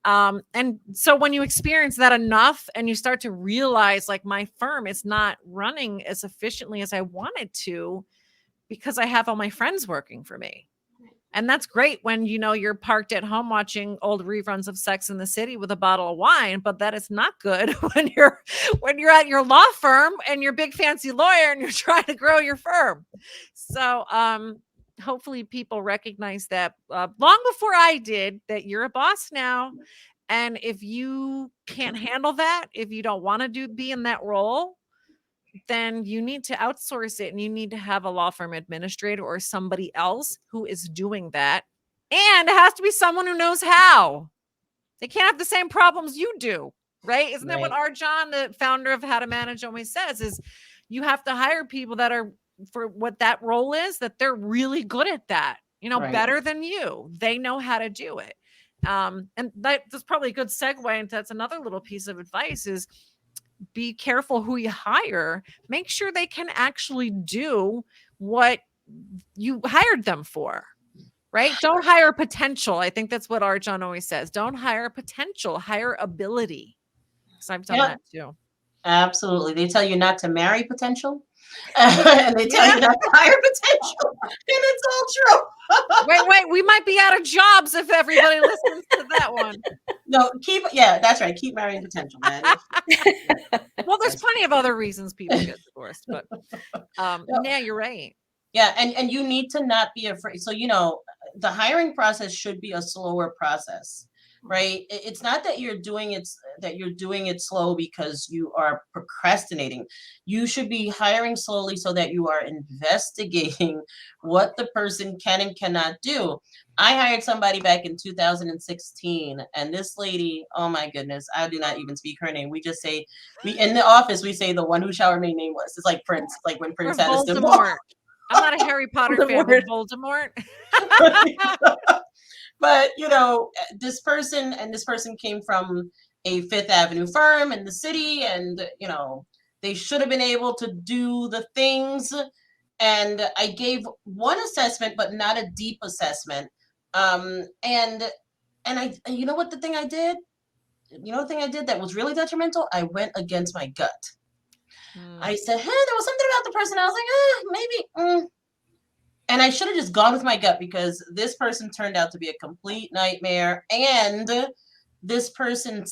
Speaker 1: And so when you experience that enough and you start to realize, like, my firm is not running as efficiently as I wanted to because I have all my friends working for me. And that's great when, you're parked at home watching old reruns of Sex and the City with a bottle of wine, but that is not good when you're at your law firm and you're a big fancy lawyer and you're trying to grow your firm. So, hopefully people recognize that long before I did, that you're a boss now. And if you can't handle that, if you don't want to be in that role, then you need to outsource it, and you need to have a law firm administrator or somebody else who is doing that. And it has to be someone who knows how. They can't have the same problems you do, right? Isn't that what Arjan, the founder of How to Manage, always says, is you have to hire people that are, for what that role is, that they're really good at that, better than you. They know how to do it. And that's probably a good segue into, that's another little piece of advice, is be careful who you hire. Make sure they can actually do what you hired them for, right? Don't hire potential. I think that's what Arjan always says. Don't hire potential, hire ability. Because I've done that too.
Speaker 2: Absolutely. They tell you not to marry potential. And they tell you not to hire potential. And it's all true.
Speaker 1: Wait, we might be out of jobs if everybody listens to that one.
Speaker 2: No, that's right. Keep marrying potential, man.
Speaker 1: Well, there's plenty of other reasons people get divorced, but yeah, you're right.
Speaker 2: Yeah, and you need to not be afraid. So, the hiring process should be a slower process, right? It's not that you're doing it slow because you are procrastinating. You should be hiring slowly so that you are investigating what the person can and cannot do. I hired somebody back in 2016, and this lady, oh my goodness, I do not even speak her name. We just say, in the office, we say the one who shall remain nameless. It's like Prince, like when Prince had his symbol.
Speaker 1: I'm not a Harry Potter fan, but Voldemort.
Speaker 2: But, this person came from a Fifth Avenue firm in the city, and, they should have been able to do the things. And I gave one assessment, but not a deep assessment. And I, the thing I did that was really detrimental? I went against my gut. I said, there was something about the person. I was like, maybe. And I should have just gone with my gut, because this person turned out to be a complete nightmare. And this person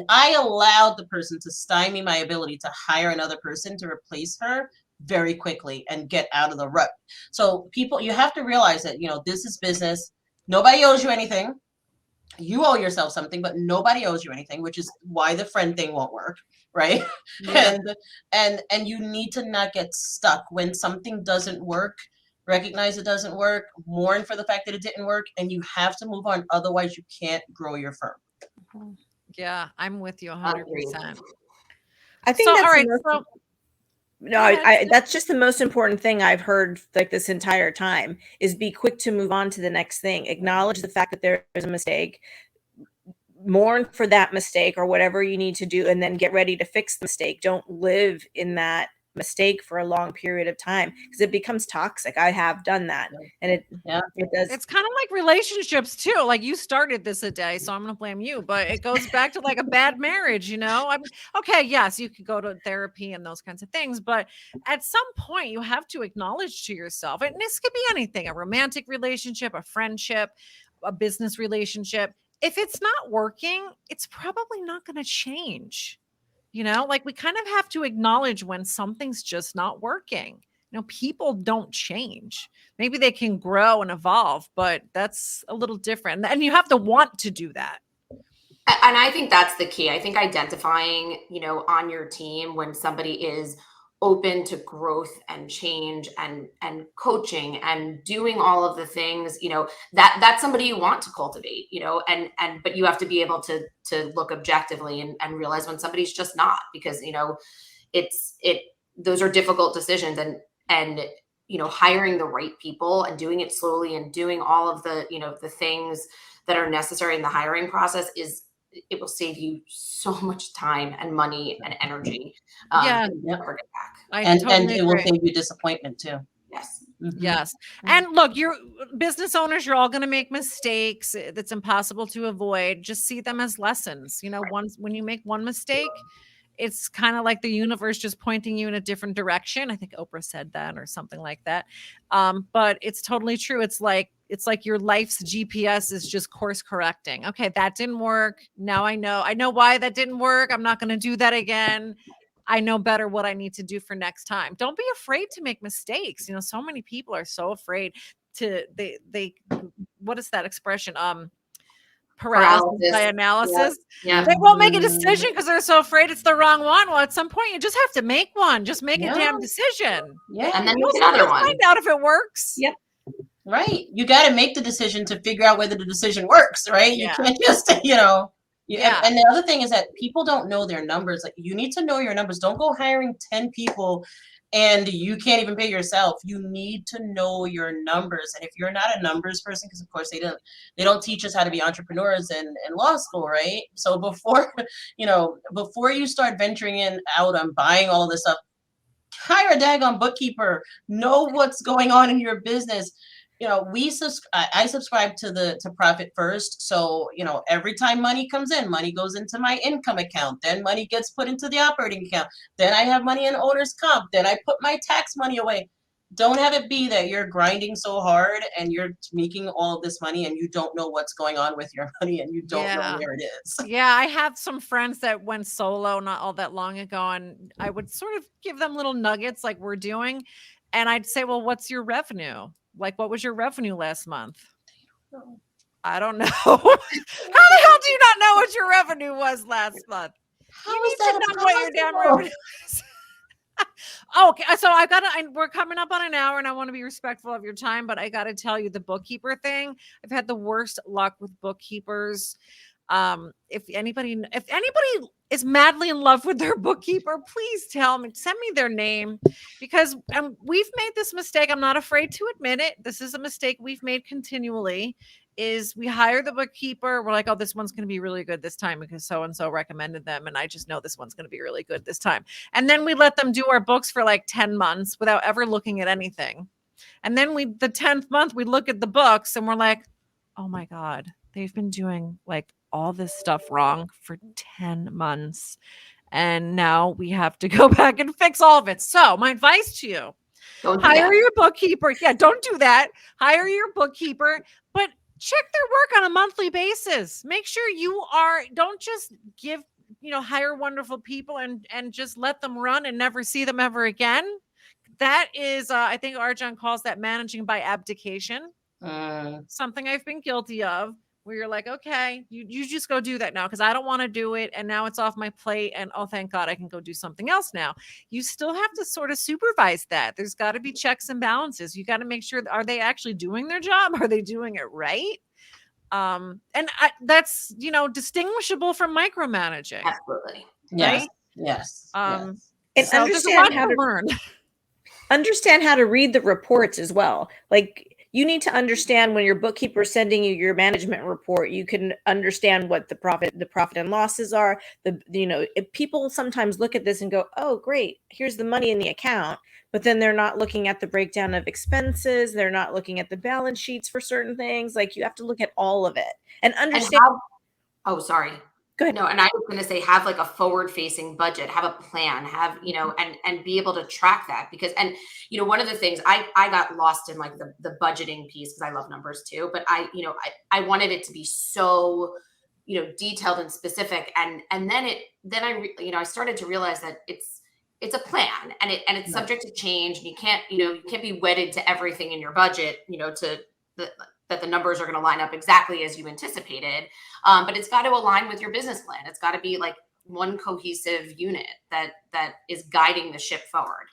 Speaker 2: I allowed the person to stymie my ability to hire another person to replace her very quickly and get out of the rut. So people, you have to realize that, this is business. Nobody owes you anything. You owe yourself something, but nobody owes you anything, which is why the friend thing won't work, right? Yeah. And you need to not get stuck when something doesn't work. recognize it doesn't work, mourn for the fact that it didn't work, and you have to move on. Otherwise, you can't grow your firm.
Speaker 1: Yeah, I'm with you
Speaker 3: Agreed.
Speaker 1: 100%.
Speaker 4: I think
Speaker 1: So,
Speaker 4: that's
Speaker 1: all
Speaker 4: the
Speaker 1: right.
Speaker 4: most,
Speaker 1: So,
Speaker 4: no,
Speaker 1: go ahead.
Speaker 4: that's just the most important thing I've heard like this entire time is be quick to move on to the next thing. Acknowledge the fact that there is a mistake, mourn for that mistake or whatever you need to do, and then get ready to fix the mistake. Don't live in that mistake for a long period of time because it becomes toxic. I have done that, and it does.
Speaker 1: It's kind of like relationships too. Like you started this a day, so I'm going to blame you, but it goes back to like a bad marriage, you know? I mean, okay, yes, you could go to therapy and those kinds of things, but at some point you have to acknowledge to yourself, and this could be anything, a romantic relationship, a friendship, a business relationship. If it's not working, it's probably not going to change. You know, like we kind of have to acknowledge when something's just not working. You know, people don't change. Maybe they can grow and evolve, but that's a little different. And you have to want to do that.
Speaker 3: And I think that's the key. I think identifying, on your team when somebody is open to growth and change and coaching and doing all of the things, that's somebody you want to cultivate, and but you have to be able to look objectively and realize when somebody's just not, because those are difficult decisions, and hiring the right people and doing it slowly and doing all of the the things that are necessary in the hiring process it will save you so much time and money and energy.
Speaker 1: Yeah.
Speaker 3: Never get back.
Speaker 2: And
Speaker 1: totally
Speaker 2: it will
Speaker 1: agree.
Speaker 2: save you disappointment too.
Speaker 3: Yes.
Speaker 2: Mhm.
Speaker 1: Yes. And look, you're business owners, you're all going to make mistakes. That's impossible to avoid. Just see them as lessons. When you make one mistake, it's kind of like the universe just pointing you in a different direction. I think Oprah said that or something like that. But it's totally true. It's like your life's GPS is just course correcting. Okay, that didn't work. Now I know why that didn't work. I'm not going to do that again. I know better what I need to do for next time. Don't be afraid to make mistakes. So many people are so afraid they what is that expression? Paralysis by analysis.
Speaker 3: Yeah.
Speaker 1: They won't make a decision because they're so afraid it's the wrong one. Well, at some point you just have to make one. Just make a damn decision.
Speaker 2: Yeah.
Speaker 3: And then make another one.
Speaker 1: Find out if it works.
Speaker 4: Yep.
Speaker 2: Right. You got to make the decision to figure out whether the decision works, right?
Speaker 1: Yeah.
Speaker 2: You can't just,
Speaker 1: Yeah.
Speaker 2: And the other thing is that people don't know their numbers. Like, you need to know your numbers. Don't go hiring 10 people and you can't even pay yourself. You need to know your numbers. And if you're not a numbers person, because of course they don't teach us how to be entrepreneurs in law school, right? So before you start venturing out on buying all this stuff, hire a daggone bookkeeper. Know what's going on in your business. I subscribe to Profit First. So, every time money comes in, money goes into my income account. Then money gets put into the operating account. Then I have money in owner's comp. Then I put my tax money away. Don't have it be that you're grinding so hard and you're making all this money and you don't know what's going on with your money and you don't know where it is.
Speaker 1: Yeah, I have some friends that went solo not all that long ago, and I would sort of give them little nuggets like we're doing. And I'd say, well, what's your revenue? Like, what was your revenue last month? I don't know. How the hell do you not know what your revenue was last month?
Speaker 2: How is that
Speaker 1: know what your damn revenue is. Okay, so we're coming up on an hour and I want to be respectful of your time, but I got to tell you the bookkeeper thing. I've had the worst luck with bookkeepers. If anybody is madly in love with their bookkeeper, please send me their name, because we've made this mistake. I'm not afraid to admit it. This is a mistake we've made continually. Is we hire the bookkeeper. We're like, oh, this one's going to be really good this time because so-and-so recommended them. And I just know this one's going to be really good this time. And then we let them do our books for like 10 months without ever looking at anything. And then the 10th month, we look at the books and we're like, oh my God, they've been doing like all this stuff wrong for 10 months. And now we have to go back and fix all of it. So my advice to you, hire your bookkeeper. Yeah, don't do that. Hire your bookkeeper, but check their work on a monthly basis. Make sure don't just hire wonderful people and just let them run and never see them ever again. That is, I think Arjan calls that managing by abdication. Something I've been guilty of. where you're like, okay, you just go do that now because I don't want to do it. And now it's off my plate. And oh, thank God I can go do something else now. You still have to sort of supervise that. There's got to be checks and balances. You got to make sure, are they actually doing their job? Are they doing it right? That's, distinguishable from micromanaging.
Speaker 3: Absolutely.
Speaker 2: Yes.
Speaker 1: Right?
Speaker 2: Yes.
Speaker 4: And
Speaker 1: So
Speaker 4: understand how to
Speaker 1: learn.
Speaker 4: Understand how to read the reports as well. Like, you need to understand when your bookkeeper is sending you your management report, you can understand what the profit and losses are. If people sometimes look at this and go, oh, great, here's the money in the account, but then they're not looking at the breakdown of expenses. They're not looking at the balance sheets for certain things. Like, you have to look at all of it and understand.
Speaker 3: Sorry.
Speaker 4: Go ahead.
Speaker 3: No, and I was going to say, have like a forward-facing budget, have a plan, have, and be able to track that because, one of the things I got lost in like the budgeting piece because I love numbers too, but I wanted it to be so, detailed and specific. And then I started to realize that it's a plan and it's subject to change and you can't be wedded to everything in your budget, that the numbers are going to line up exactly as you anticipated. But it's got to align with your business plan. It's got to be like one cohesive unit that is guiding the ship forward.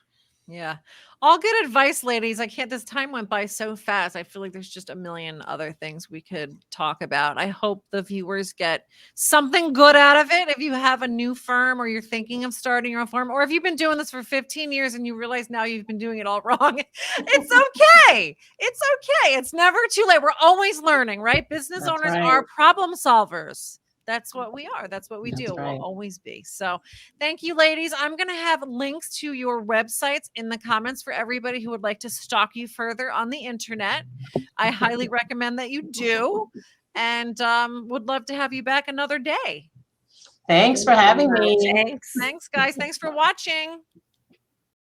Speaker 1: Yeah. All good advice, ladies. This time went by so fast. I feel like there's just a million other things we could talk about. I hope the viewers get something good out of it. If you have a new firm or you're thinking of starting your own firm, or if you've been doing this for 15 years and you realize now you've been doing it all wrong, it's okay. It's okay. It's never too late. We're always learning, right? Business owners are problem solvers. That's what we are. That's what we do.
Speaker 2: Right.
Speaker 1: We'll always be. So thank you, ladies. I'm going to have links to your websites in the comments for everybody who would like to stalk you further on the internet. I highly recommend that you do. And would love to have you back another day.
Speaker 2: Thanks for having me.
Speaker 1: Thanks, guys. Thanks for watching.